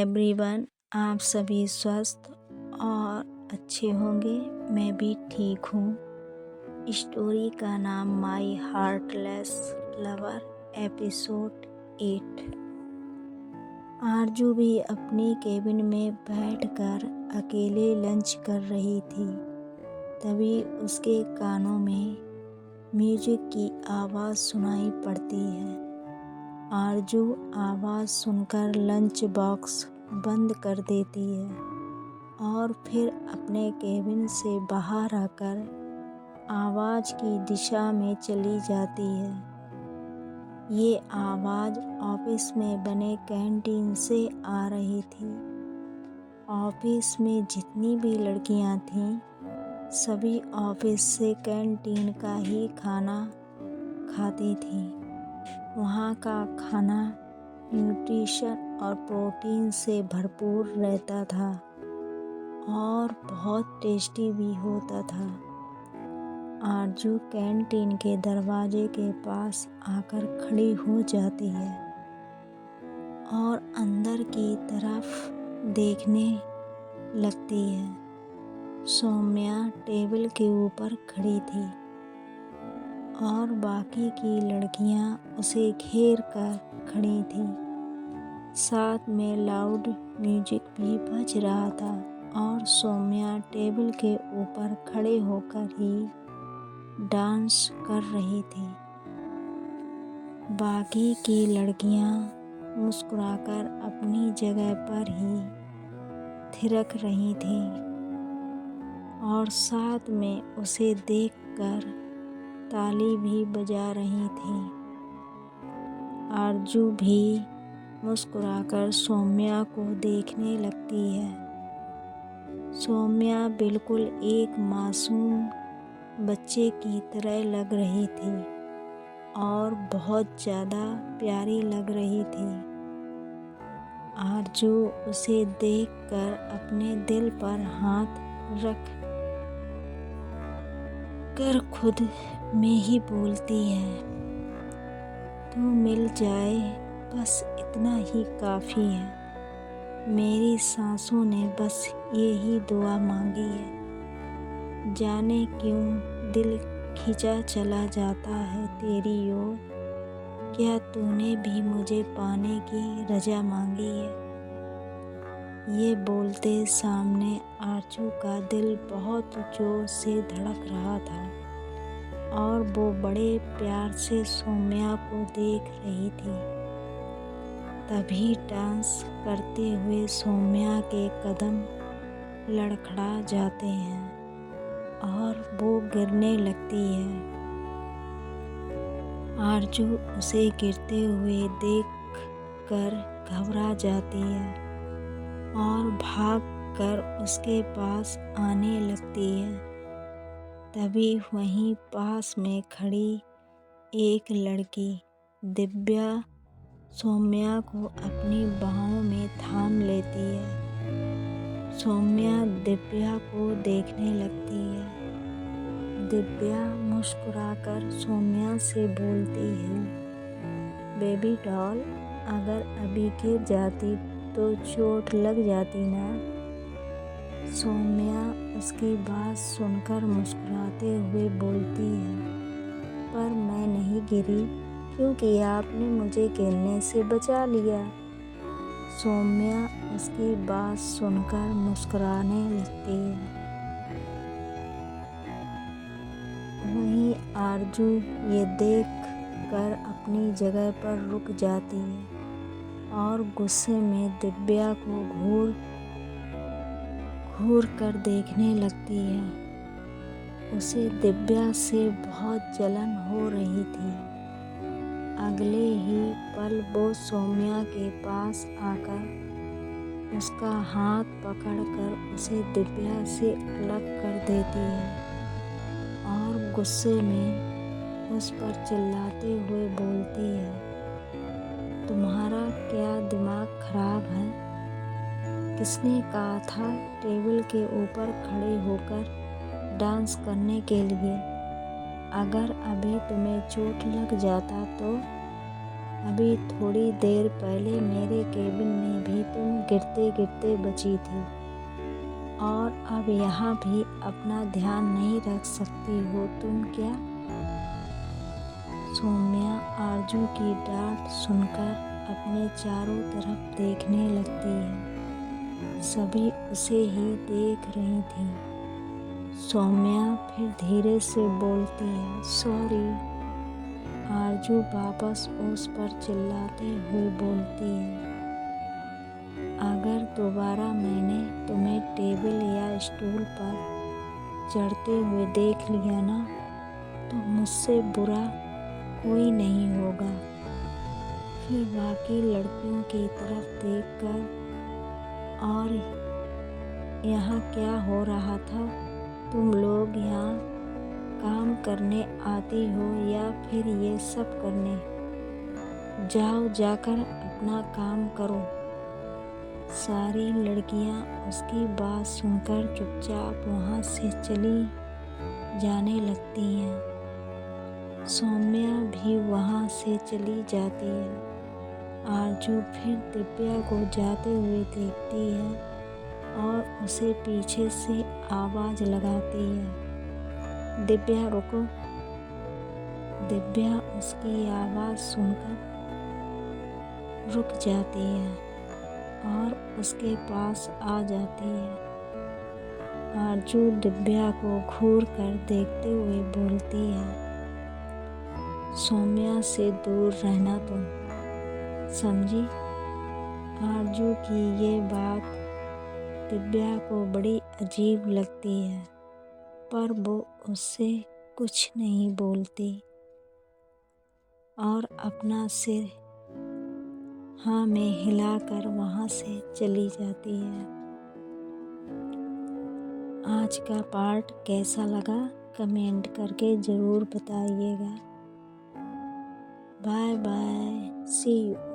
Everyone, आप सभी स्वस्थ और अच्छे होंगे। मैं भी ठीक हूँ। स्टोरी का नाम माई हार्टलेस लवर, एपिसोड 8। आरजू भी अपनी केबिन में बैठकर अकेले लंच कर रही थी। तभी उसके कानों में म्यूजिक की आवाज़ सुनाई पड़ती है। आरजू आवाज़ सुनकर लंच बॉक्स बंद कर देती है और फिर अपने केबिन से बाहर आकर आवाज़ की दिशा में चली जाती है। ये आवाज़ ऑफिस में बने कैंटीन से आ रही थी। ऑफिस में जितनी भी लड़कियां थीं, सभी ऑफिस से कैंटीन का ही खाना खाती थीं। वहाँ का खाना न्यूट्रिशन और प्रोटीन से भरपूर रहता था और बहुत टेस्टी भी होता था। आरजू कैंटीन के दरवाजे के पास आकर खड़ी हो जाती है और अंदर की तरफ देखने लगती है। सौम्या टेबल के ऊपर खड़ी थी और बाकी की लड़कियां उसे घेर कर खड़ी थी। साथ में लाउड म्यूजिक भी बज रहा था और सौम्या टेबल के ऊपर खड़े होकर ही डांस कर रही थी। बाकी की लड़कियां मुस्कुराकर अपनी जगह पर ही थिरक रही थीं और साथ में उसे देखकर ताली भी बजा रही थी। आरजू भी मुस्कुराकर सौम्या को देखने लगती है। सौम्या बिल्कुल एक मासूम बच्चे की तरह लग रही थी और बहुत ज़्यादा प्यारी लग रही थी। आरजू उसे देखकर अपने दिल पर हाथ रख कर खुद में ही बोलती है, तू मिल जाए बस इतना ही काफ़ी है। मेरी सांसों ने बस यही दुआ मांगी है। जाने क्यों दिल खिंचा चला जाता है तेरी ओर। क्या तूने भी मुझे पाने की रजा मांगी है। ये बोलते सामने आरजू का दिल बहुत जोर से धड़क रहा था और वो बड़े प्यार से सौम्या को देख रही थी। तभी डांस करते हुए सौम्या के कदम लड़खड़ा जाते हैं और वो गिरने लगती है। आरजू उसे गिरते हुए देख कर घबरा जाती है और भाग कर उसके पास आने लगती है। तभी वहीं पास में खड़ी एक लड़की दिव्या सौम्या को अपनी बाहों में थाम लेती है। सौम्या दिव्या को देखने लगती है। दिव्या मुस्कुराकर सौम्या से बोलती है, बेबी डॉल, अगर अभी गिर जाती तो चोट लग जाती ना। सौम्या उसकी बात सुनकर मुस्कुराते हुए बोलती है, पर मैं नहीं गिरी क्योंकि आपने मुझे गिरने से बचा लिया। सौम्या उसकी बात सुनकर मुस्कुराने लगती है। वहीं आरजू ये देख कर अपनी जगह पर रुक जाती है और गुस्से में दिव्या को घूर कर देखने लगती है। उसे दिव्या से बहुत जलन हो रही थी। अगले ही पल वो सौम्या के पास आकर उसका हाथ पकड़कर उसे दिव्या से अलग कर देती है और गुस्से में उस पर चिल्लाते हुए बोलती है, तुम्हारा क्या दिमाग खराब है। किसने कहा था टेबल के ऊपर खड़े होकर डांस करने के लिए। अगर अभी तुम्हें चोट लग जाता तो अभी थोड़ी देर पहले मेरे केबिन में भी तुम गिरते गिरते बची थी और अब यहाँ भी अपना ध्यान नहीं रख सकती हो तुम क्या? सौम्या आरजू की डांट सुनकर अपने चारों तरफ देखने लगती है। सभी उसे ही देख रही थी। सौम्या फिर धीरे से बोलती है, सॉरी। आरजू वापस उस पर चिल्लाते हुए बोलती है, अगर दोबारा मैंने तुम्हें टेबल या स्टूल पर चढ़ते हुए देख लिया ना तो मुझसे बुरा कोई नहीं होगा। फिर बाकी लड़कियों की तरफ देखकर, और यहाँ क्या हो रहा था? तुम लोग यहाँ काम करने आती हो या फिर ये सब करने? जाओ जाकर अपना काम करो। सारी लड़कियाँ उसकी बात सुनकर चुपचाप वहाँ से चली जाने लगती हैं। सौम्या भी वहाँ से चली जाती है। आरजू फिर दिव्या को जाते हुए देखती है और उसे पीछे से आवाज़ लगाती है, दिव्या रुको। दिव्या उसकी आवाज़ सुनकर रुक जाती है और उसके पास आ जाती है। आरजू दिव्या को घूर कर देखते हुए बोलती है, सौम्या से दूर रहना तुम, समझी? आरजू की ये बात दिव्या को बड़ी अजीब लगती है, पर वो उससे कुछ नहीं बोलती और अपना सिर हाँ में हिलाकर वहाँ से चली जाती है। आज का पार्ट कैसा लगा कमेंट करके ज़रूर बताइएगा। Bye bye, see you.